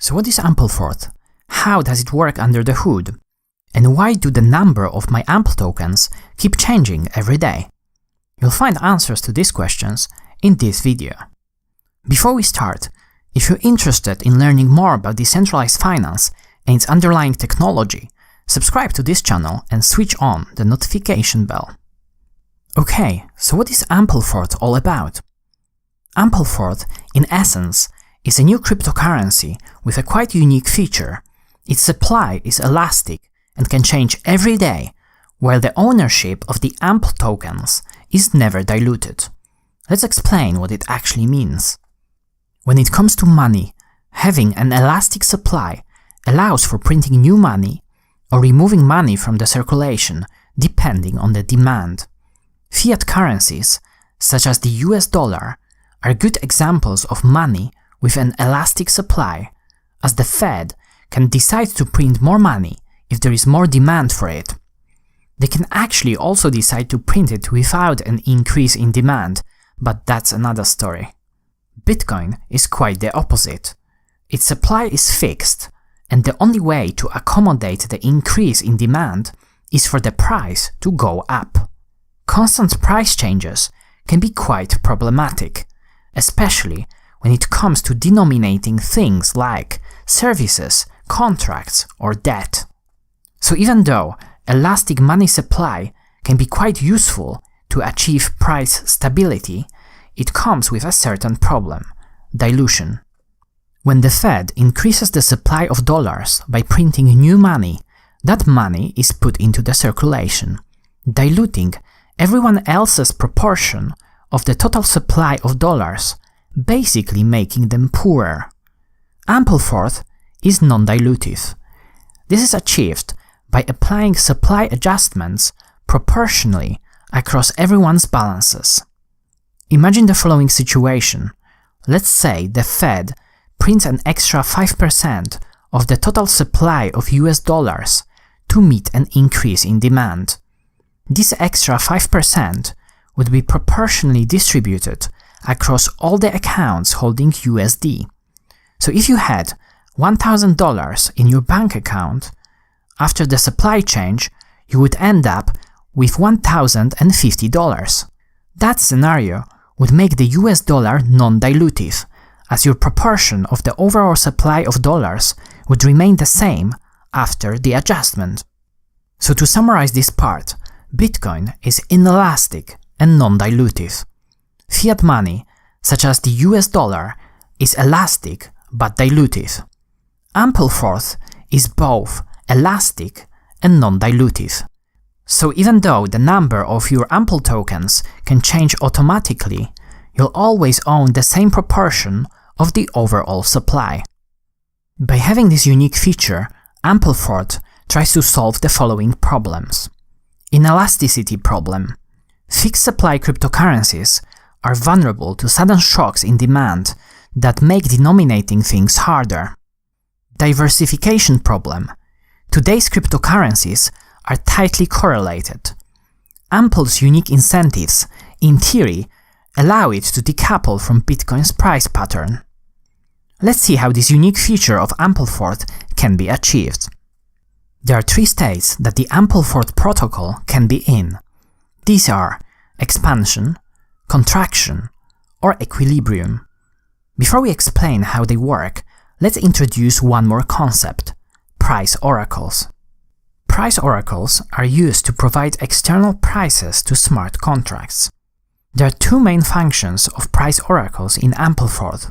So what is Ampleforth? How does it work under the hood? And why do the number of my AMPL tokens keep changing every day? You'll find answers to these questions in this video. Before we start, if you're interested in learning more about decentralized finance and its underlying technology, subscribe to this channel and switch on the notification bell. Okay, so what is Ampleforth all about? Ampleforth, in essence, is a new cryptocurrency with a quite unique feature. Its supply is elastic and can change every day, while the ownership of the AMPL tokens is never diluted. Let's explain what it actually means. When it comes to money, having an elastic supply allows for printing new money or removing money from the circulation depending on the demand. Fiat currencies, such as the US dollar, are good examples of money with an elastic supply, as the Fed can decide to print more money if there is more demand for it. They can actually also decide to print it without an increase in demand, but that's another story. Bitcoin is quite the opposite. Its supply is fixed, and the only way to accommodate the increase in demand is for the price to go up. Constant price changes can be quite problematic, especially when it comes to denominating things like services, contracts, or debt. So even though elastic money supply can be quite useful to achieve price stability, it comes with a certain problem: dilution. When the Fed increases the supply of dollars by printing new money, that money is put into the circulation, diluting everyone else's proportion of the total supply of dollars, basically making them poorer. Ampleforth is non-dilutive. This is achieved by applying supply adjustments proportionally across everyone's balances. Imagine the following situation. Let's say the Fed prints an extra 5% of the total supply of US dollars to meet an increase in demand. This extra 5% would be proportionally distributed across all the accounts holding USD. So if you had $1,000 in your bank account, after the supply change, you would end up with $1,050. That scenario would make the US dollar non-dilutive, as your proportion of the overall supply of dollars would remain the same after the adjustment. So to summarize this part, Bitcoin is inelastic and non-dilutive. Fiat money, such as the US dollar, is elastic but dilutive. Ampleforth is both elastic and non-dilutive. So even though the number of your AMPL tokens can change automatically, you'll always own the same proportion of the overall supply. By having this unique feature, Ampleforth tries to solve the following problems. Inelasticity problem. Fixed supply cryptocurrencies are vulnerable to sudden shocks in demand that make denominating things harder. Diversification problem. Today's cryptocurrencies are tightly correlated. AMPL's unique incentives, in theory, allow it to decouple from Bitcoin's price pattern. Let's see how this unique feature of Ampleforth can be achieved. There are three states that the Ampleforth protocol can be in. These are expansion, contraction, or equilibrium. Before we explain how they work, let's introduce one more concept: price oracles. Price oracles are used to provide external prices to smart contracts. There are two main functions of price oracles in Ampleforth.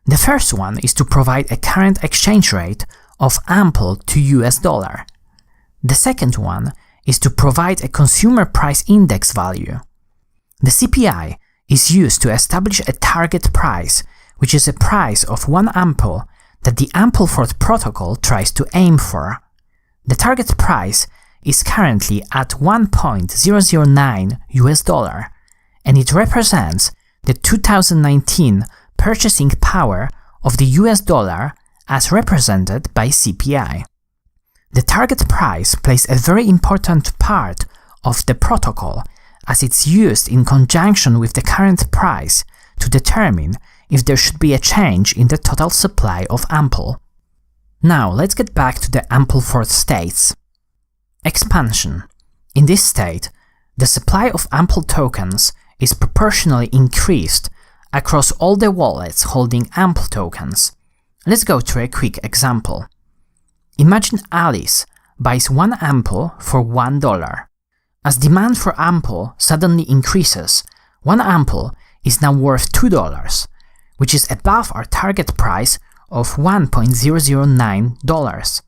The first one is to provide a current exchange rate of AMPL to US dollar. The second one is to provide a consumer price index value. The CPI is used to establish a target price, which is a price of one AMPL that the Ampleforth protocol tries to aim for. The target price is currently at 1.009 US dollar, and it represents the 2019 purchasing power of the US dollar as represented by CPI. The target price plays a very important part of the protocol, as it's used in conjunction with the current price to determine if there should be a change in the total supply of AMPL. Now let's get back to the Ampleforth states. Expansion. In this state, the supply of AMPL tokens is proportionally increased across all the wallets holding AMPL tokens. Let's go through a quick example. Imagine Alice buys one AMPL for $1. As demand for AMPL suddenly increases, one AMPL is now worth $2, which is above our target price of $1.009.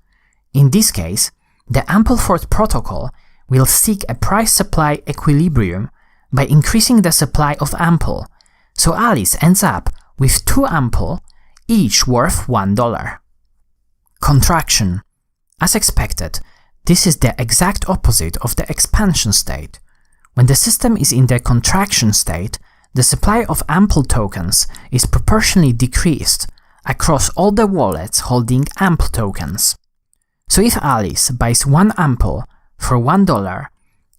In this case, the Ampleforth protocol will seek a price-supply equilibrium by increasing the supply of AMPL, so Alice ends up with 2 AMPL, each worth $1. Contraction. As expected, this is the exact opposite of the expansion state. When the system is in the contraction state, the supply of AMPL tokens is proportionally decreased across all the wallets holding AMPL tokens. So if Alice buys one AMPL for $1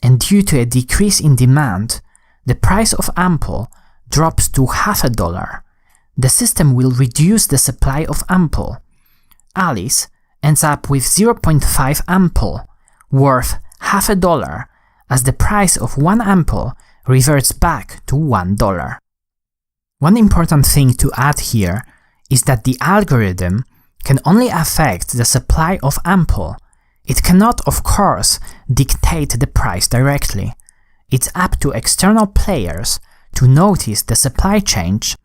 and due to a decrease in demand, the price of AMPL drops to $0.50, the system will reduce the supply of AMPL. Alice ends up with 0.5 AMPL, worth $0.50, as the price of one AMPL reverts back to $1. One important thing to add here is that the algorithm can only affect the supply of AMPL. It cannot, of course, dictate the price directly. It's up to external players to notice the supply change,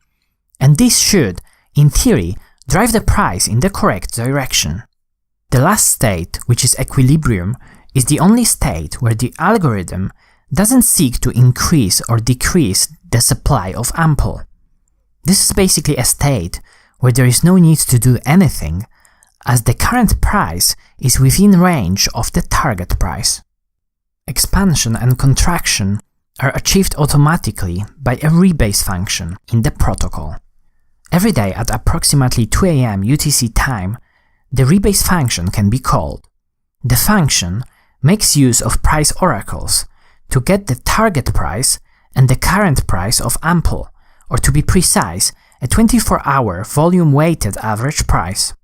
and this should, in theory, drive the price in the correct direction. The last state, which is equilibrium, is the only state where the algorithm doesn't seek to increase or decrease the supply of AMPL. This is basically a state where there is no need to do anything, as the current price is within range of the target price. Expansion and contraction are achieved automatically by a rebase function in the protocol. Every day at approximately 2 AM UTC time, the rebase function can be called. The function makes use of price oracles to get the target price and the current price of AMPL, or to be precise, a 24-hour volume-weighted average price.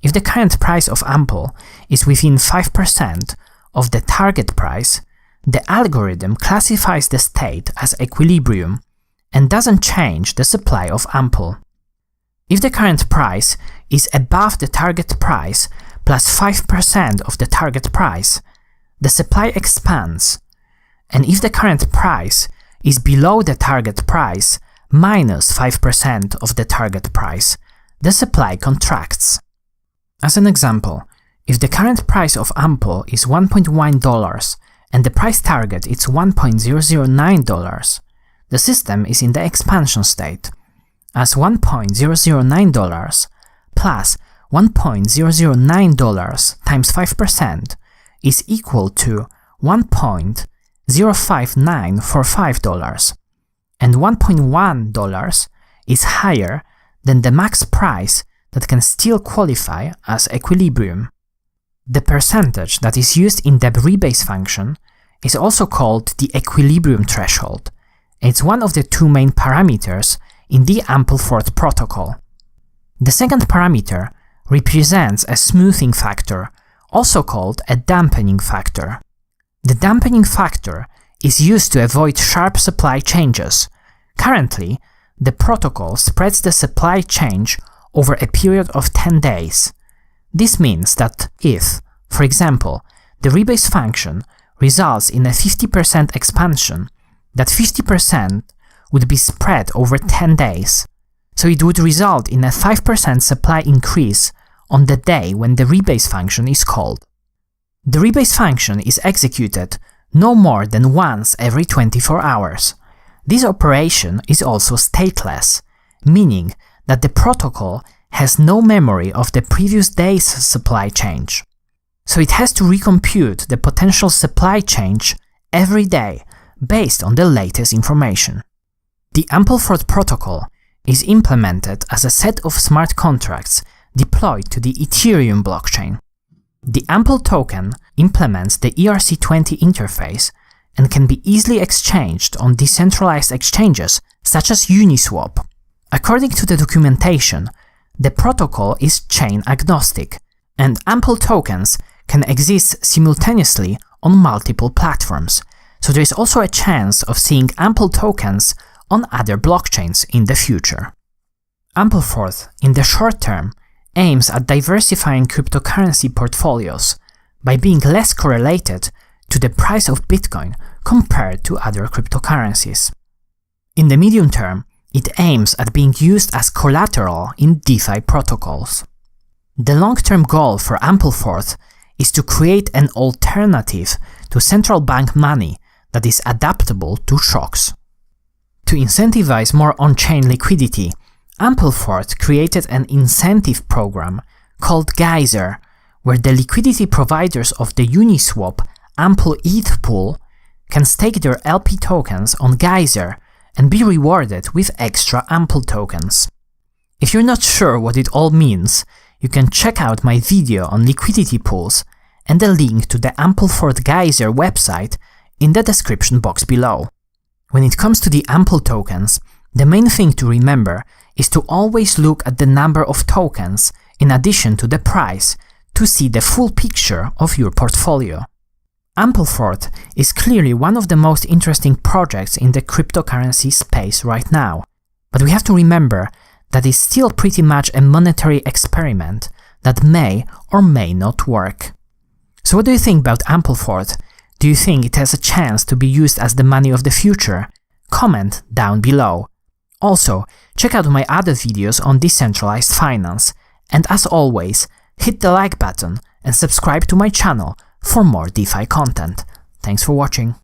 If the current price of AMPL is within 5% of the target price, the algorithm classifies the state as equilibrium and doesn't change the supply of AMPL. If the current price is above the target price plus 5% of the target price, the supply expands, and if the current price is below the target price minus 5% of the target price, the supply contracts. As an example, if the current price of AMPL is $1.1 and the price target is $1.009, the system is in the expansion state, as $1.009 plus $1.009 times 5% is equal to $1.05945, and $1.1 is higher than the max price that can still qualify as equilibrium. The percentage that is used in the rebase function is also called the equilibrium threshold. It's one of the two main parameters in the Ampleforth protocol. The second parameter represents a smoothing factor, also called a dampening factor. The dampening factor is used to avoid sharp supply changes. Currently, the protocol spreads the supply change over a period of 10 days. This means that if, for example, the rebase function results in a 50% expansion, that 50% would be spread over 10 days. So it would result in a 5% supply increase on the day when the rebase function is called. The rebase function is executed no more than once every 24 hours. This operation is also stateless, meaning that the protocol has no memory of the previous day's supply change. So it has to recompute the potential supply change every day based on the latest information. The Ampleforth protocol is implemented as a set of smart contracts deployed to the Ethereum blockchain. The AMPL token implements the ERC20 interface and can be easily exchanged on decentralized exchanges such as Uniswap. According to the documentation, the protocol is chain agnostic, And AMPL tokens can exist simultaneously on multiple platforms, so there is also a chance of seeing AMPL tokens on other blockchains in the future. Ampleforth, in the short term, aims at diversifying cryptocurrency portfolios by being less correlated to the price of Bitcoin compared to other cryptocurrencies. In the medium term, it aims at being used as collateral in DeFi protocols. The long-term goal for Ampleforth is to create an alternative to central bank money that is adaptable to shocks. To incentivize more on-chain liquidity, Ampleforth created an incentive program called Geyser, where the liquidity providers of the Uniswap AMPL ETH pool can stake their LP tokens on Geyser and be rewarded with extra AMPL tokens. If you're not sure what it all means, you can check out my video on liquidity pools and the link to the Ampleforth Geyser website in the description box below. When it comes to the AMPL tokens, the main thing to remember is to always look at the number of tokens in addition to the price to see the full picture of your portfolio. Ampleforth is clearly one of the most interesting projects in the cryptocurrency space right now, but we have to remember that it's still pretty much a monetary experiment that may or may not work. So what do you think about Ampleforth? Do you think it has a chance to be used as the money of the future? Comment down below. Also, check out my other videos on decentralized finance, and as always, hit the like button and subscribe to my channel for more DeFi content. Thanks for watching.